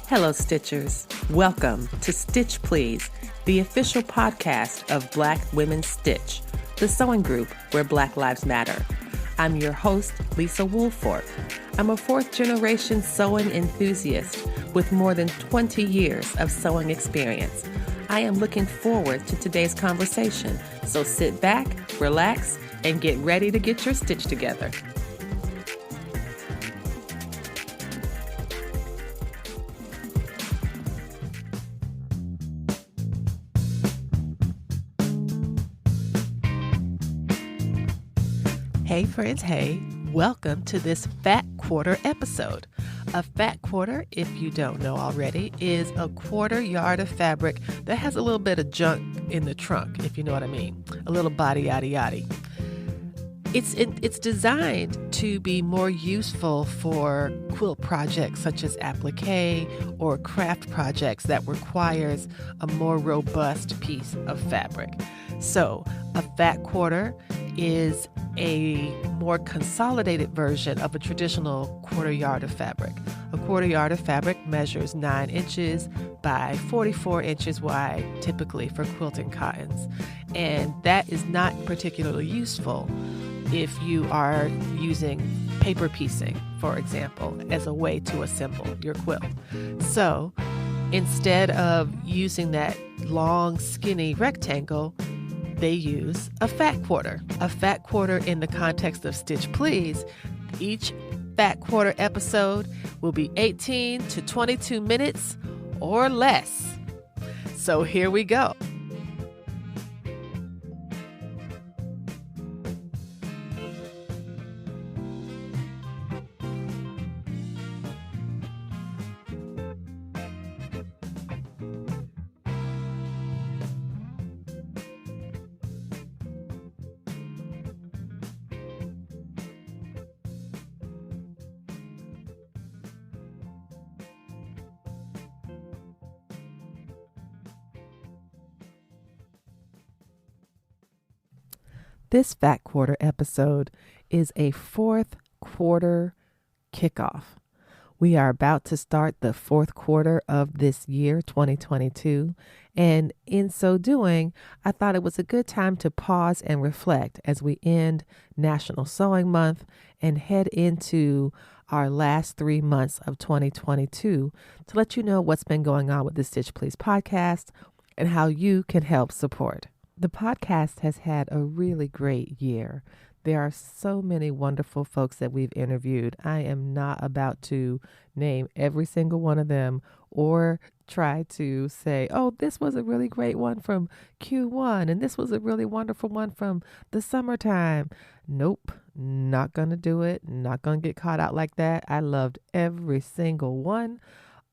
Hello, Stitchers. Welcome to Stitch Please, the official podcast of Black Women Stitch, the sewing group where Black Lives Matter. I'm your host, Lisa Woolfork. I'm a fourth-generation sewing enthusiast with more than 20 years of sewing experience. I am looking forward to today's conversation, so sit back, relax, and get ready to get your stitch together. Hey friends, hey, welcome to this Fat Quarter episode. A fat quarter, if you don't know already, is a quarter yard of fabric that has a little bit of junk in the trunk, if you know what I mean. A little body yaddy yaddy. It's designed to be more useful for quilt projects such as applique or craft projects that requires a more robust piece of fabric. So a fat quarter is a more consolidated version of a traditional quarter yard of fabric. A quarter yard of fabric measures 9 inches by 44 inches wide, typically for quilting cottons. And that is not particularly useful if you are using paper piecing, for example, as a way to assemble your quilt. So instead of using that long, skinny rectangle, they use a fat quarter. A fat quarter in the context of Stitch Please. Each fat quarter episode will be 18 to 22 minutes or less. So here we go. This Fat Quarter episode is a fourth quarter kickoff. We are about to start the fourth quarter of this year, 2022, and in so doing, I thought it was a good time to pause and reflect as we end National Sewing Month and head into our last 3 months of 2022 to let you know what's been going on with the Stitch Please podcast and how you can help support. The podcast has had a really great year. There are so many wonderful folks that we've interviewed. I am not about to name every single one of them or try to say, oh, this was a really great one from Q1 and this was a really wonderful one from the summertime. Nope, not going to do it. Not going to get caught out like that. I loved every single one,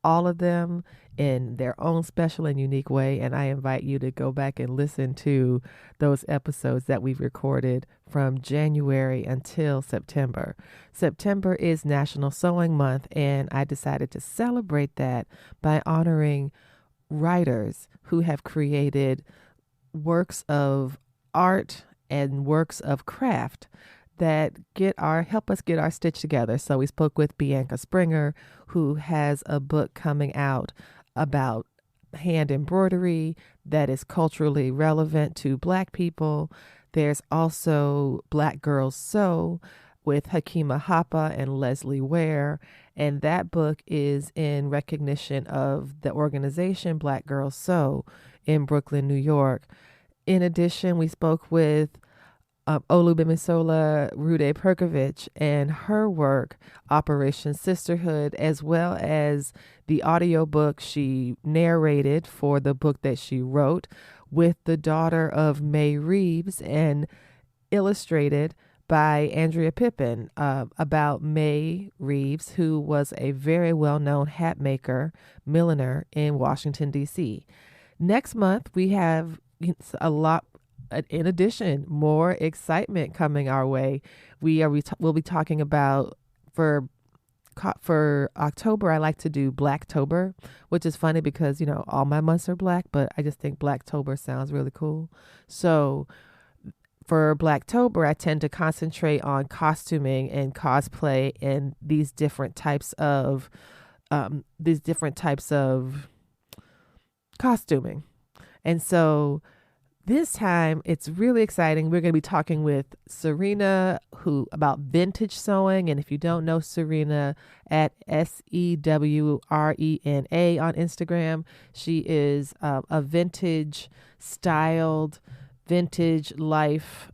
all of them in their own special and unique way. And I invite you to go back and listen to those episodes that we've recorded from January until September. September is National Sewing Month, and I decided to celebrate that by honoring writers who have created works of art and works of craft that help us get our stitch together. So we spoke with Bianca Springer, who has a book coming out about hand embroidery that is culturally relevant to Black people. There's also Black Girls Sew with Hakima Hapa and Leslie Ware. And that book is in recognition of the organization Black Girls Sew in Brooklyn, New York. In addition, we spoke with Olubimisola Rude Perkovich and her work, Operation Sisterhood, as well as the audiobook she narrated for the book that she wrote with the daughter of May Reeves and illustrated by Andrea Pippin about May Reeves, who was a very well-known hat maker, milliner in Washington, D.C. Next month, we have a lot. In addition, more excitement coming our way. We'll be talking about for October. I like to do Blacktober, which is funny because all my months are black, but I just think Blacktober sounds really cool. So for Blacktober, I tend to concentrate on costuming and cosplay and these different types of costuming. And so this time it's really exciting. We're going to be talking with Serena about vintage sewing. And if you don't know Serena, at SEWRENA on Instagram, she is a vintage styled, vintage life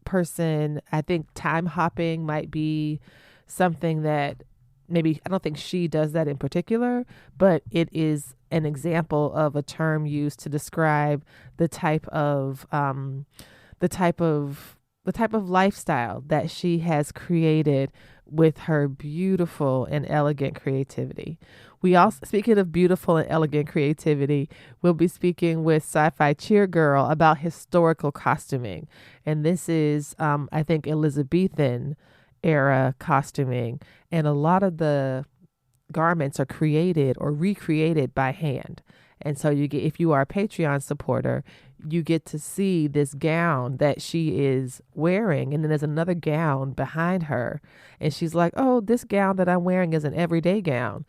person. I think time hopping might be something that maybe, I don't think she does that in particular, but it is an example of a term used to describe the type of lifestyle that she has created with her beautiful and elegant creativity. We also, speaking of beautiful and elegant creativity, we'll be speaking with Sci-Fi Cheer Girl about historical costuming. And this is, I think, Elizabethan era costuming. And a lot of the garments are created or recreated by hand. And so if you are a Patreon supporter, you get to see this gown that she is wearing. And then there's another gown behind her. And she's like, oh, this gown that I'm wearing is an everyday gown.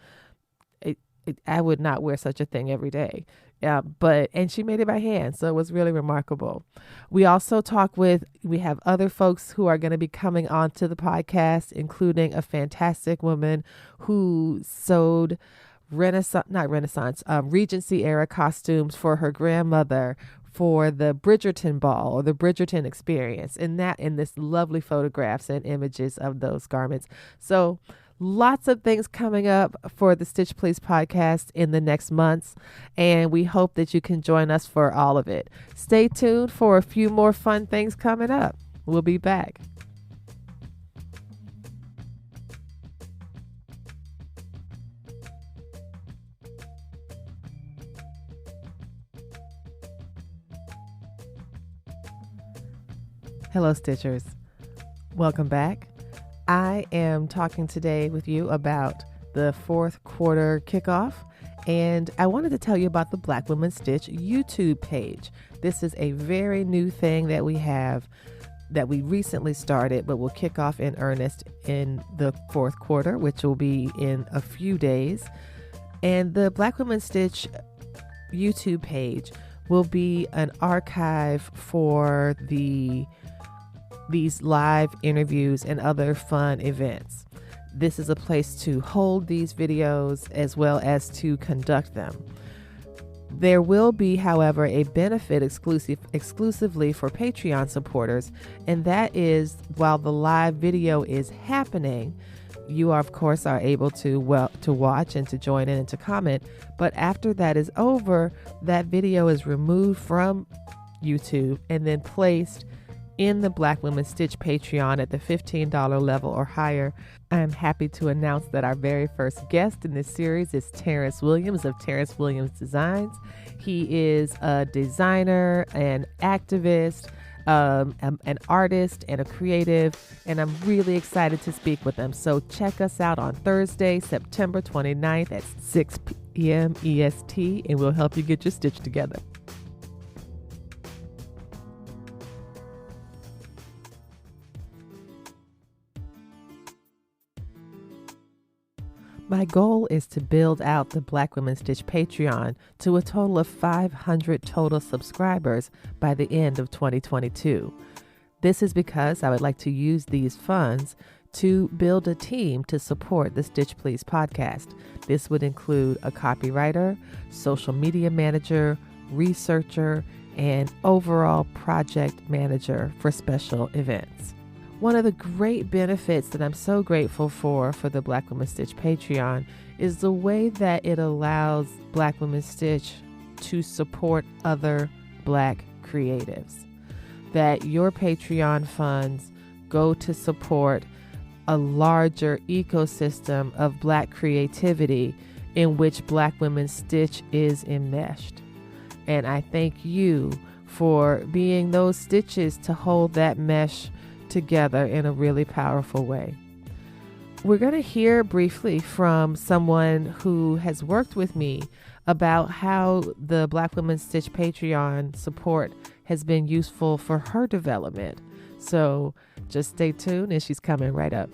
I would not wear such a thing every day. And she made it by hand. So it was really remarkable. We also we have other folks who are going to be coming onto the podcast, including a fantastic woman who sewed Regency era costumes for her grandmother for the Bridgerton ball or the Bridgerton experience, and this lovely photographs and images of those garments. So lots of things coming up for the Stitch Please podcast in the next months, and we hope that you can join us for all of it. Stay tuned for a few more fun things coming up. We'll be back. Hello, Stitchers. Welcome back. I am talking today with you about the fourth quarter kickoff, and I wanted to tell you about the Black Women Stitch YouTube page. This is a very new thing that we have that we recently started, but will kick off in earnest in the fourth quarter, which will be in a few days. And the Black Women Stitch YouTube page will be an archive for these live interviews and other fun events. This is a place to hold these videos as well as to conduct them. There will be, however, a benefit exclusively for Patreon supporters, and that is while the live video is happening, you are, of course, are able to watch and to join in and to comment. But after that is over, that video is removed from YouTube and then placed in the Black Women Stitch Patreon at the $15 level or higher. I'm happy to announce that our very first guest in this series is Terrence Williams of Terrence Williams Designs. He is a designer, an activist, an artist, and a creative, and I'm really excited to speak with him. So check us out on Thursday, September 29th at 6 p.m. EST, and we'll help you get your stitch together. My goal is to build out the Black Women Stitch Patreon to a total of 500 total subscribers by the end of 2022. This is because I would like to use these funds to build a team to support the Stitch Please podcast. This would include a copywriter, social media manager, researcher, and overall project manager for special events. One of the great benefits that I'm so grateful for the Black Women Stitch Patreon is the way that it allows Black Women Stitch to support other Black creatives. That your Patreon funds go to support a larger ecosystem of Black creativity in which Black Women Stitch is enmeshed. And I thank you for being those stitches to hold that mesh together in a really powerful way. We're going to hear briefly from someone who has worked with me about how the Black Women Stitch Patreon support has been useful for her development. So just stay tuned, and she's coming right up.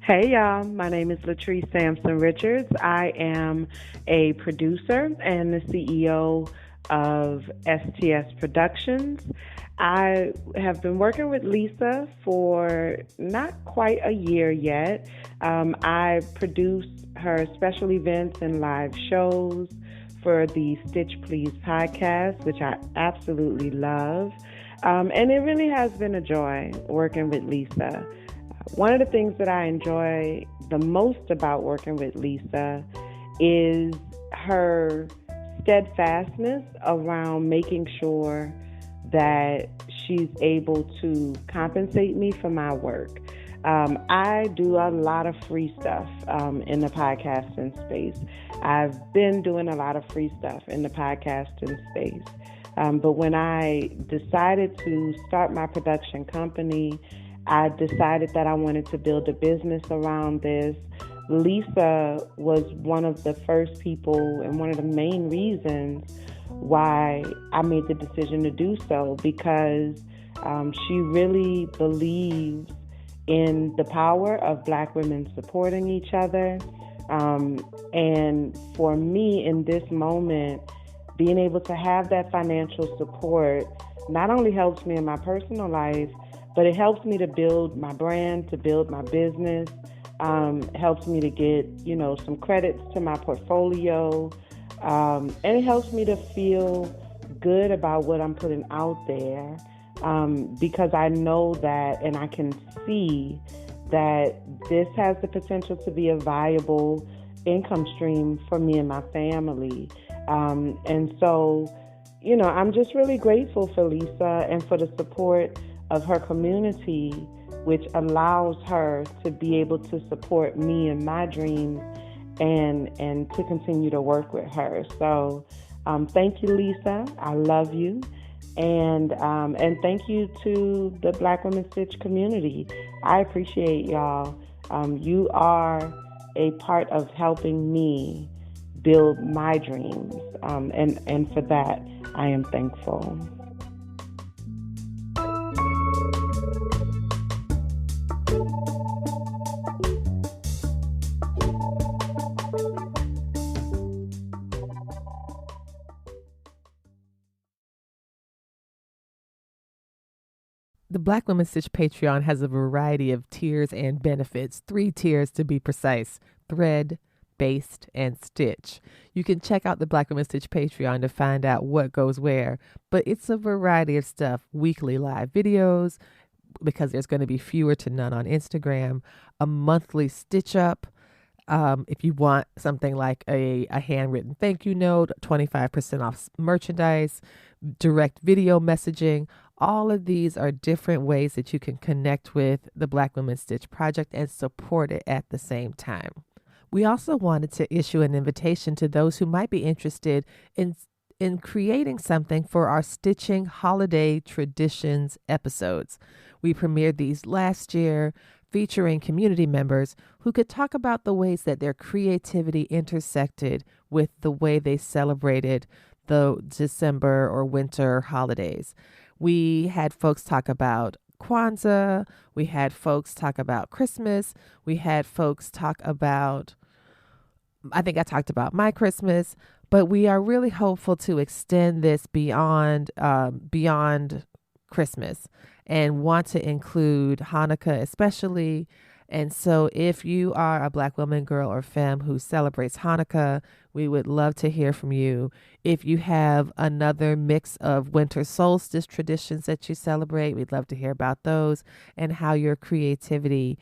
Hey y'all, my name is Latrice Sampson Richards. I am a producer and the CEO of STS Productions. I have been working with Lisa for not quite a year yet. I produce her special events and live shows for the Stitch Please podcast, which I absolutely love. And it really has been a joy working with Lisa. One of the things that I enjoy the most about working with Lisa is her steadfastness around making sure that she's able to compensate me for my work. I do a lot of free stuff in the podcasting space. I've been doing a lot of free stuff in the podcasting space. But when I decided to start my production company, I decided that I wanted to build a business around this. Lisa was one of the first people and one of the main reasons why I made the decision to do so, because she really believes in the power of Black women supporting each other. And for me in this moment, being able to have that financial support not only helps me in my personal life, but it helps me to build my brand, to build my business, helps me to get, some credits to my portfolio, and it helps me to feel good about what I'm putting out there, because I know that and I can see that this has the potential to be a viable income stream for me and my family. And so, I'm just really grateful for Lisa and for the support of her community, which allows her to be able to support me and my dreams and to continue to work with her. So thank you, Lisa. I love you. And thank you to the Black Women Stitch community. I appreciate y'all. You are a part of helping me build my dreams. And for that, I am thankful. The Black Women Stitch Patreon has a variety of tiers and benefits, 3 tiers to be precise: thread, based, and stitch. You can check out the Black Women Stitch Patreon to find out what goes where, but it's a variety of stuff: weekly live videos, because there's going to be fewer to none on Instagram, a monthly stitch up. If you want something like a handwritten thank you note, 25% off merchandise, direct video messaging. All of these are different ways that you can connect with the Black Women Stitch Project and support it at the same time. We also wanted to issue an invitation to those who might be interested in creating something for our Stitching Holiday Traditions episodes. We premiered these last year, featuring community members who could talk about the ways that their creativity intersected with the way they celebrated the December or winter holidays. We had folks talk about Kwanzaa. We had folks talk about Christmas. We had folks talk about, I think I talked about my Christmas, but we are really hopeful to extend this beyond Christmas and want to include Hanukkah especially. And so if you are a Black woman, girl, or femme who celebrates Hanukkah, we would love to hear from you. If you have another mix of winter solstice traditions that you celebrate, we'd love to hear about those and how your creativity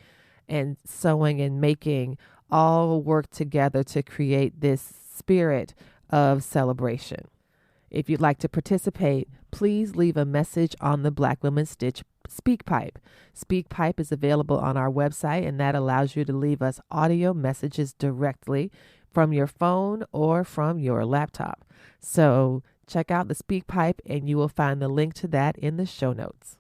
and sewing and making all work together to create this spirit of celebration. If you'd like to participate, please leave a message on the Black Women Stitch SpeakPipe. SpeakPipe is available on our website, and that allows you to leave us audio messages directly from your phone or from your laptop. So check out the SpeakPipe, and you will find the link to that in the show notes.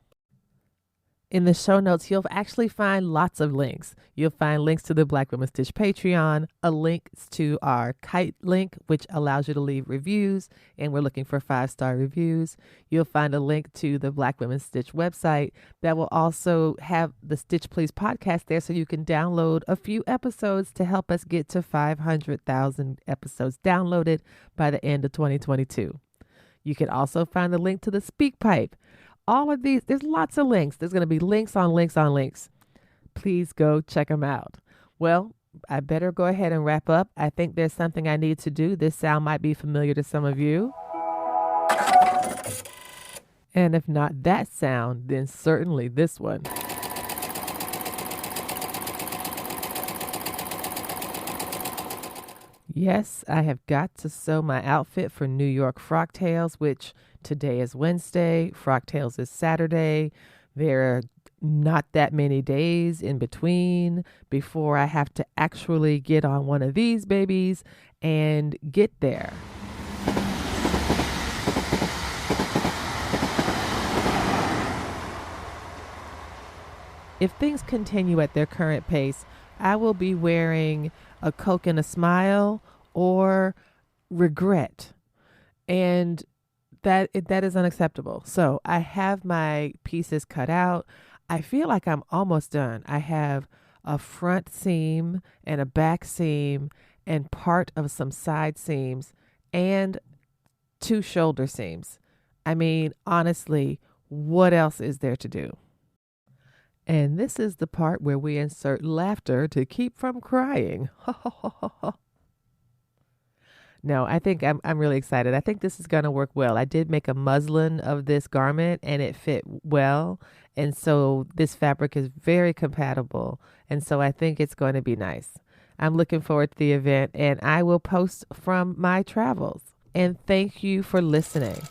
In the show notes, you'll actually find lots of links. You'll find links to the Black Women Stitch Patreon, a link to our Kite link, which allows you to leave reviews, and we're looking for 5-star reviews. You'll find a link to the Black Women Stitch website that will also have the Stitch Please podcast there, so you can download a few episodes to help us get to 500,000 episodes downloaded by the end of 2022. You can also find the link to the SpeakPipe. All of these, there's lots of links. There's going to be links on links on links. Please go check them out. Well, I better go ahead and wrap up. I think there's something I need to do. This sound might be familiar to some of you. And if not that sound, then certainly this one. Yes, I have got to sew my outfit for New York Frocktails, which today is Wednesday. Frocktails is Saturday. There are not that many days in between before I have to actually get on one of these babies and get there. If things continue at their current pace, I will be wearing a Coke and a smile or regret. And that is unacceptable. So I have my pieces cut out. I feel like I'm almost done. I have a front seam and a back seam and part of some side seams and 2 shoulder seams. I mean, honestly, what else is there to do? And this is the part where we insert laughter to keep from crying. No, I think I'm really excited. I think this is going to work well. I did make a muslin of this garment and it fit well. And so this fabric is very compatible. And so I think it's going to be nice. I'm looking forward to the event and I will post from my travels. And thank you for listening.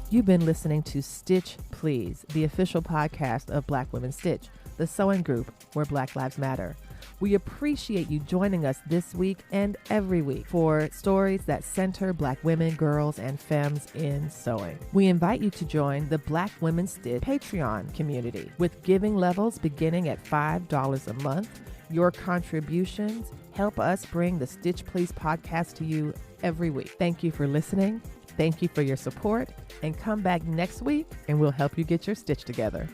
You've been listening to Stitch Please, the official podcast of Black Women Stitch, the sewing group where Black Lives Matter. We appreciate you joining us this week and every week for stories that center Black women, girls, and femmes in sewing. We invite you to join the Black Women Stitch Patreon community with giving levels beginning at $5 a month. Your contributions help us bring the Stitch Please podcast to you every week. Thank you for listening. Thank you for your support, and come back next week and we'll help you get your stitch together.